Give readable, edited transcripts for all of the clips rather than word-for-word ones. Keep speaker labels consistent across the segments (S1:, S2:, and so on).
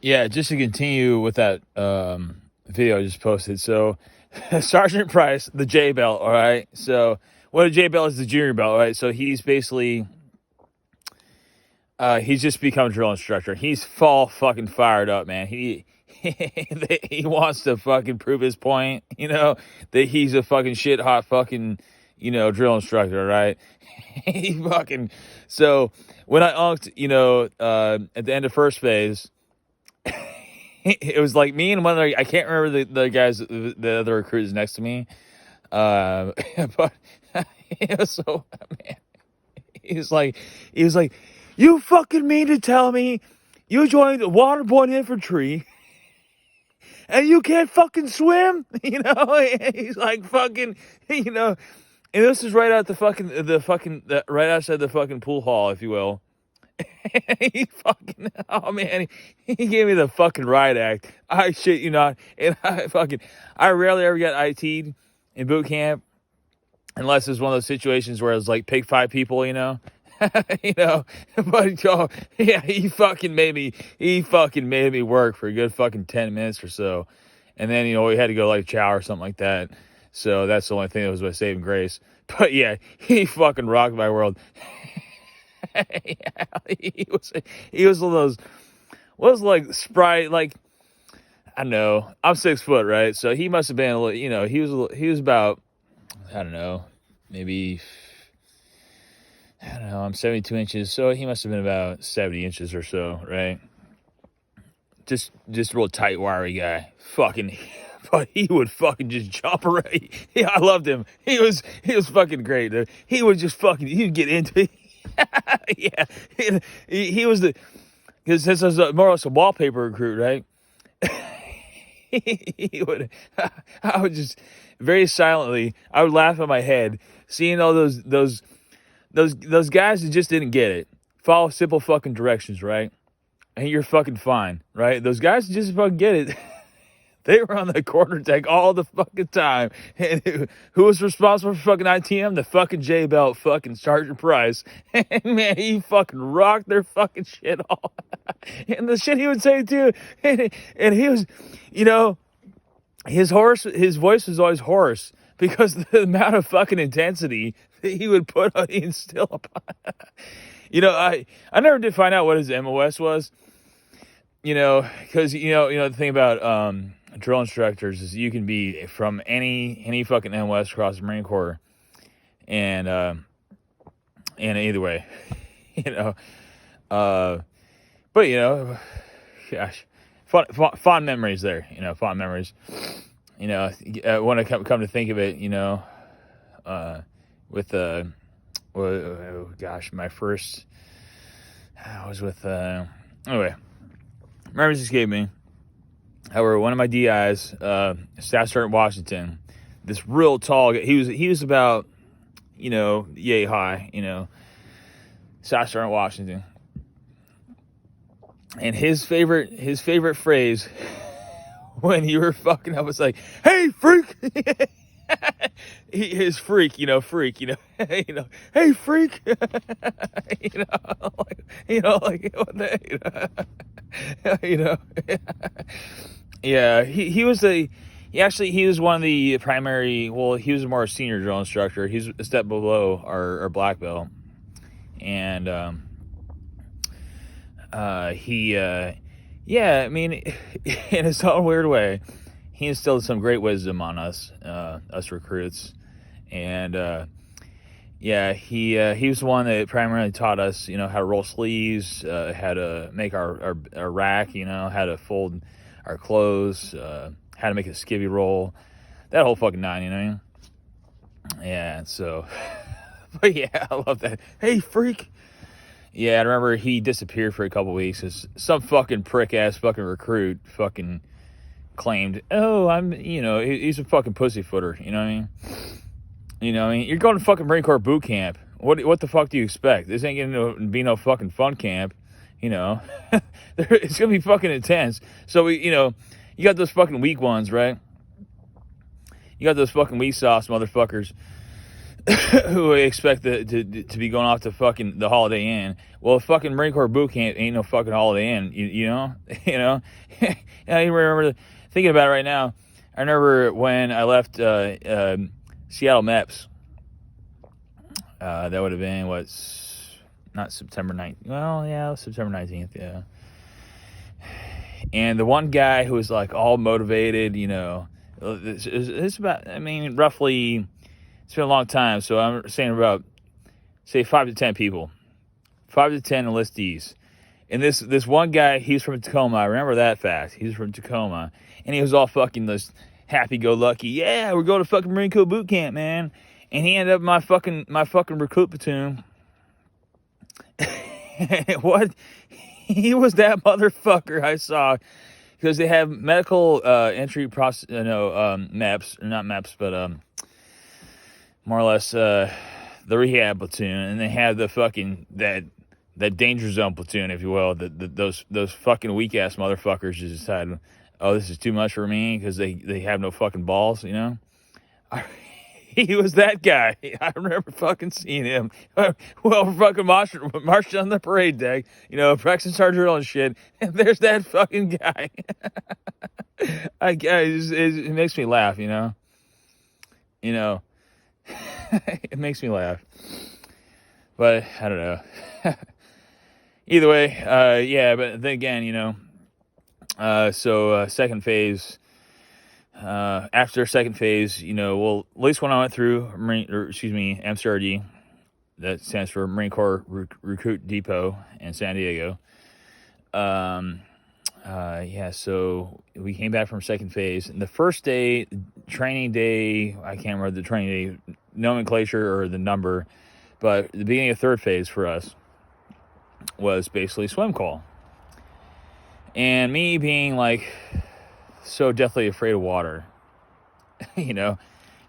S1: Yeah, just to continue with that video I just posted. So, Sergeant Price, the J belt, all right? So, what a J belt is the junior belt, all right? So, he's basically, he's just become a drill instructor. He's fall fucking fired up, man. He wants to fucking prove his point, that he's a fucking shit hot fucking, drill instructor, right? He fucking, so when I unked, at the end of first phase, it was like me and one other, I can't remember the guys, the other recruits next to me. But it was so, man, he was like, you fucking mean to tell me you joined the waterborne infantry and you can't fucking swim? He's like fucking, and this is right out right outside the fucking pool hall, if you will. He fucking, oh man, he gave me the fucking riot act. I shit you not. And I rarely ever get IT'd in boot camp unless it's one of those situations where it's like pick 5 people, but yeah, he fucking made me work for a good fucking 10 minutes or so. And then, we had to go like chow or something like that. So that's the only thing that was my saving grace. But yeah, he fucking rocked my world. Yeah, he was one of those, was like Sprite, like, I don't know, I'm 6 foot, right? So he must have been a little, he was about, I don't know, maybe, I don't know, I'm 72 inches, so he must have been about 70 inches or so, right? Just a real tight, wiry guy. Fucking, but he would fucking just jump around. Yeah, I loved him. He was fucking great, dude. He would just fucking, he'd get into it. Yeah, he was because this was more or less a wallpaper recruit, right? I would just very silently, I would laugh in my head, seeing all those guys that just didn't get it. Follow simple fucking directions, right? And you're fucking fine, right? Those guys that just fucking get it. They were on the quarter deck all the fucking time. And who was responsible for fucking ITM? The fucking J belt fucking Sgt Price. And man, he fucking rocked their fucking shit off. And the shit he would say too. And he was, his voice was always hoarse because the amount of fucking intensity that he would put on the instill upon. I never did find out what his MOS was. Because the thing about drill instructors is you can be from any fucking MOS across the Marine Corps, and either way, but gosh, fond memories there. Fond memories. When I come to think of it, with my first, I was with anyway. Memories escape me. However, one of my DIs, Staff Sergeant Washington, this real tall guy, he was about, yay high, Staff Sergeant Washington. And his favorite phrase when you were fucking up was like, "Hey, freak!" His freak, freak, hey, freak, like what the, yeah, he was he was one of the primary, well, he was a more senior drill instructor. He's a step below our black belt. And, yeah, I mean, in his own weird way, he instilled some great wisdom on us recruits. And, yeah, he was the one that primarily taught us, how to roll sleeves, how to make our rack, how to fold our clothes, how to make a skivvy roll, that whole fucking nine, you know what I mean? Yeah, so, but yeah, I love that. Hey, freak. Yeah, I remember he disappeared for a couple weeks because some fucking prick-ass fucking recruit fucking claimed, oh, he's a fucking pussyfooter, you know what I mean? You're going to fucking Marine Corps boot camp. What the fuck do you expect? This ain't gonna be no fucking fun camp, It's gonna be fucking intense. So you got those fucking weak ones, right? You got those fucking weak sauce motherfuckers who expect to be going off to fucking the Holiday Inn. Well, fucking Marine Corps boot camp ain't no fucking Holiday Inn, you know? You know? And I remember thinking about it right now. I remember when I left Seattle MEPS. That would have been, not September 19th. Well, yeah, September 19th, yeah. And the one guy who was like all motivated, you know, it's about, I mean, roughly, it's been a long time, so I'm saying about, say, 5 to 10 people. 5 to 10 enlistees. And this one guy, he's from Tacoma. I remember that fact. He's from Tacoma. And he was all fucking this happy-go-lucky. Yeah, we're going to fucking Marine Corps boot camp, man. And he ended up in my fucking recruit platoon. What? He was that motherfucker I saw. Because they have medical entry process, MEPS, or not MEPS, but more or less the rehab platoon, and they have the fucking that danger zone platoon, if you will. Those fucking weak ass motherfuckers just decided, oh, this is too much for me because they have no fucking balls, you know. He was that guy. I remember fucking seeing him. Well, fucking marched on the parade deck, you know, practicing sergeant drill and shit. And there's that fucking guy. It makes me laugh, you know. You know, it makes me laugh. But I don't know. Either way, yeah. But then again, you know. So second phase. After second phase, you know, well, at least when I went through MCRD, that stands for Marine Corps Recruit Depot in San Diego. Yeah, so we came back from second phase, and the first day, training day, I can't remember the training day nomenclature or the number, but the beginning of third phase for us was basically swim call. And me being like so deathly afraid of water, you know,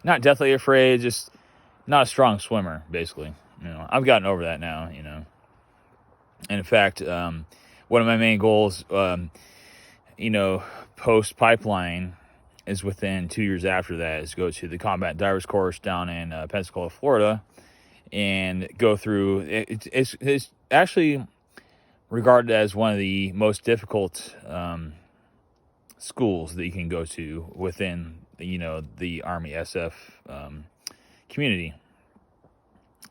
S1: not deathly afraid, just not a strong swimmer, basically. You know, I've gotten over that now, you know. And in fact, one of my main goals, you know, post pipeline is within 2 years after that is go to the combat divers course down in Pensacola, Florida, and go through. It's actually regarded as one of the most difficult schools that you can go to within, you know, the Army SF community.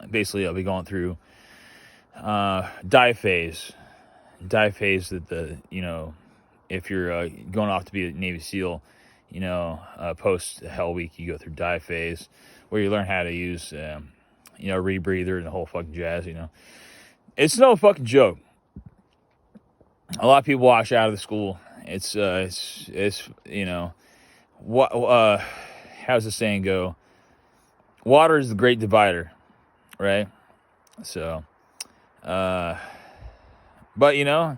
S1: Basically, I'll be going through dive phase that you know, if you're going off to be a Navy SEAL, you know, post Hell Week, you go through dive phase where you learn how to use, you know, rebreather and the whole fucking jazz, you know. It's no fucking joke. A lot of people wash out of the school. It's you know, what how's the saying go? Water is the great divider, right? So, but you know,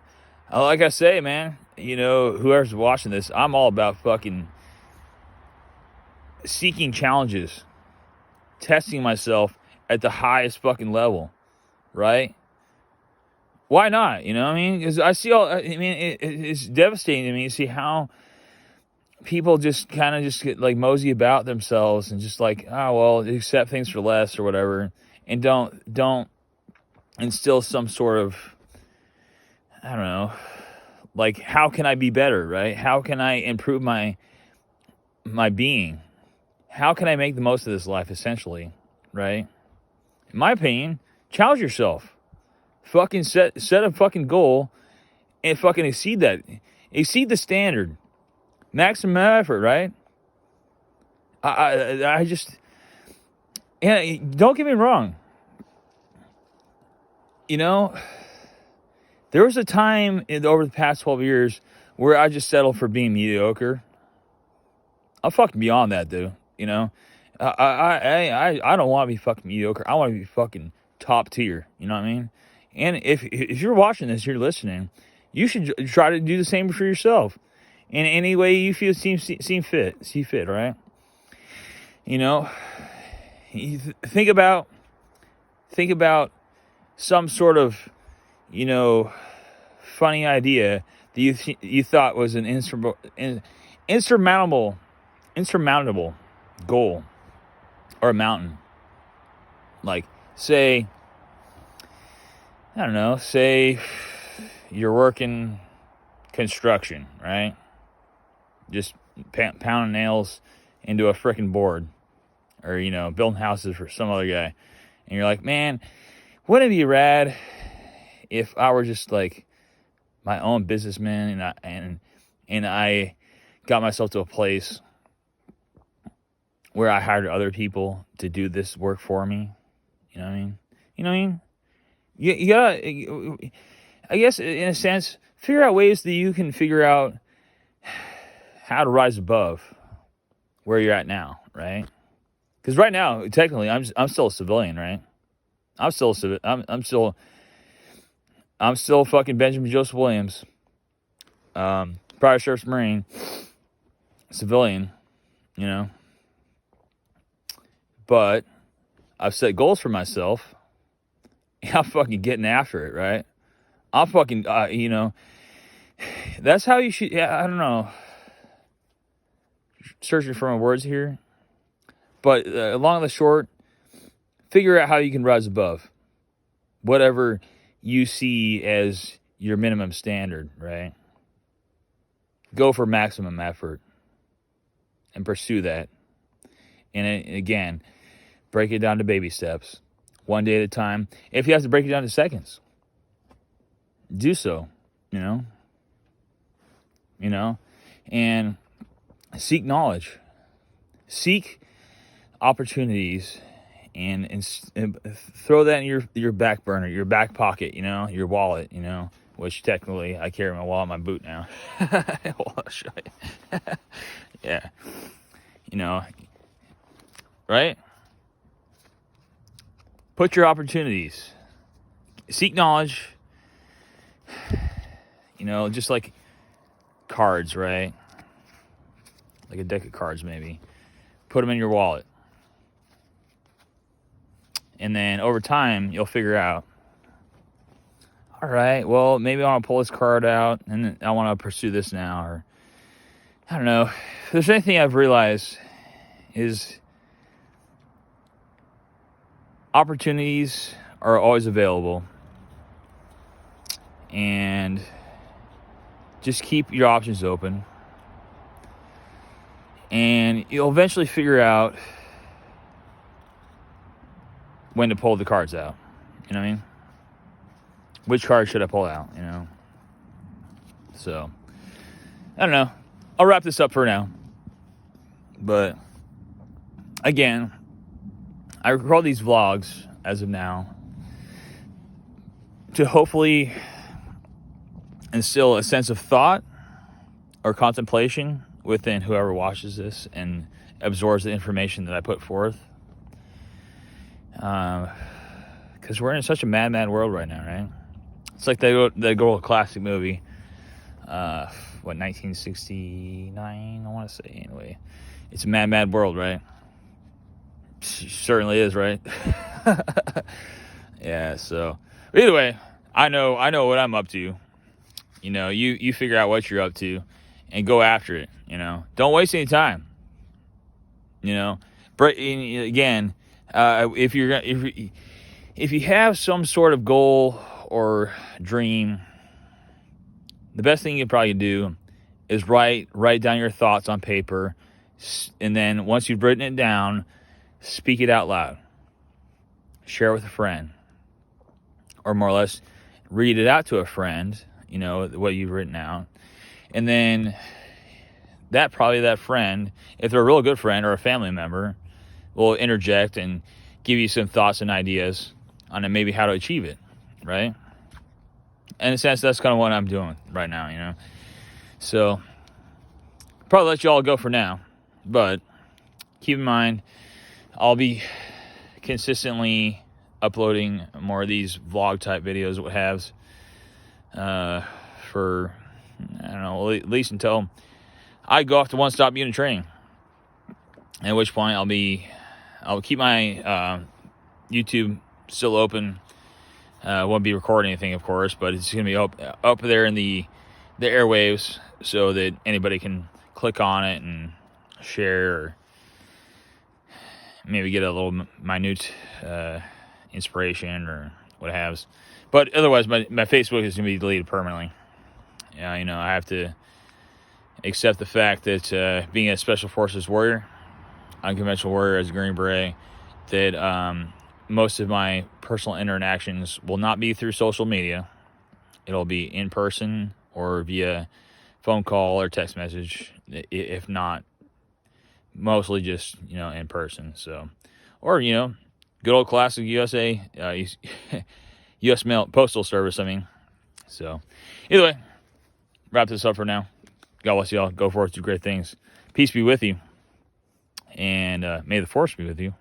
S1: like I say, man, you know, whoever's watching this, I'm all about fucking seeking challenges, testing myself at the highest fucking level, right? Why not? You know what I mean? Because I see it's devastating to me to see how people just kind of just get like mosey about themselves and just like, oh, well, accept things for less or whatever. And don't instill some sort of, I don't know, like, how can I be better, right? How can I improve my being? How can I make the most of this life, essentially, right? In my opinion, challenge yourself. Fucking set a fucking goal and fucking exceed that. Exceed the standard. Maximum effort, right? I just, and don't get me wrong. You know, there was a time over the past 12 years where I just settled for being mediocre. I'm fucking beyond that, dude. You know, I don't want to be fucking mediocre. I want to be fucking top tier. You know what I mean? And if you're watching this, you're listening, you should try to do the same for yourself in any way you feel see fit, right? You know, you think about some sort of, you know, funny idea that you thought was an insurmountable goal or a mountain. Like, say, I don't know, say you're working construction, right? Just pounding nails into a freaking board, or, you know, building houses for some other guy. And you're like, man, wouldn't it be rad if I were just like my own businessman, and I got myself to a place where I hired other people to do this work for me? You know what I mean? You know what I mean? You gotta, I guess, in a sense, figure out ways that you can figure out how to rise above where you're at now, right? Because right now, technically, I'm still a civilian, right? I'm still fucking Benjamin Joseph Williams, prior Sheriff's Marine, civilian, you know. But I've set goals for myself, and I'm fucking getting after it, right? I'm fucking, you know, that's how you should. Yeah, I don't know. Searching for my words here, but along the short, figure out how you can rise above whatever you see as your minimum standard, right? Go for maximum effort and pursue that. And again, break it down to baby steps, one day at a time. If you have to break it down to seconds, do so, you know, and seek knowledge, seek opportunities, and throw that in your back burner, your back pocket, you know, your wallet, you know, which technically I carry my wallet in my boot now. Well, I'll show you. Yeah, you know, right? Put your opportunities, seek knowledge, you know, just like cards, right? Like a deck of cards, maybe. Put them in your wallet. And then over time, you'll figure out, all right, well, maybe I want to pull this card out and I want to pursue this now. Or, I don't know. If there's anything I've realized is opportunities are always available. And just keep your options open. And you'll eventually figure out when to pull the cards out. You know what I mean? Which card should I pull out, you know? So, I don't know. I'll wrap this up for now. But, again, I record these vlogs as of now to hopefully instill a sense of thought or contemplation within whoever watches this and absorbs the information that I put forth. Because we're in such a mad world right now, right? It's like that old classic movie, 1969, I want to say, anyway. It's a mad world, right? It certainly is, right? Yeah, so, either way, I know what I'm up to. You know, you figure out what you're up to and go after it, you know? Don't waste any time, you know? But, again, if you have some sort of goal or dream, the best thing you can probably do is write down your thoughts on paper, and then once you've written it down, speak it out loud. Share it with a friend, or more or less read it out to a friend, you know, what you've written out, and then that friend, if they're a real good friend or a family member, will interject and give you some thoughts and ideas on maybe how to achieve it, right? In a sense, that's kind of what I'm doing right now, you know? So, probably let you all go for now, but keep in mind, I'll be consistently uploading more of these vlog-type videos, what haves, for, I don't know, at least until I go off to one-stop unit training, at which point I'll keep my YouTube still open. Won't be recording anything, of course, but it's going to be up there in the airwaves so that anybody can click on it and share, or maybe get a little minute inspiration or what haves. But otherwise, my Facebook is going to be deleted permanently. Yeah, you know, I have to accept the fact that being a Special Forces warrior, unconventional warrior as a Green Beret, that most of my personal interactions will not be through social media. It'll be in person or via phone call or text message, if not mostly just, you know, in person. So, or, you know, good old classic USA, U.S. Mail Postal Service, I mean. So, either way, wrap this up for now. God bless y'all. Go forth, do great things. Peace be with you. And may the force be with you.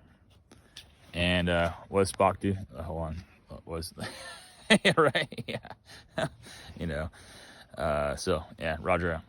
S1: And what does Spock do? Hold on. What was right? Yeah. You know. So, yeah, Roger.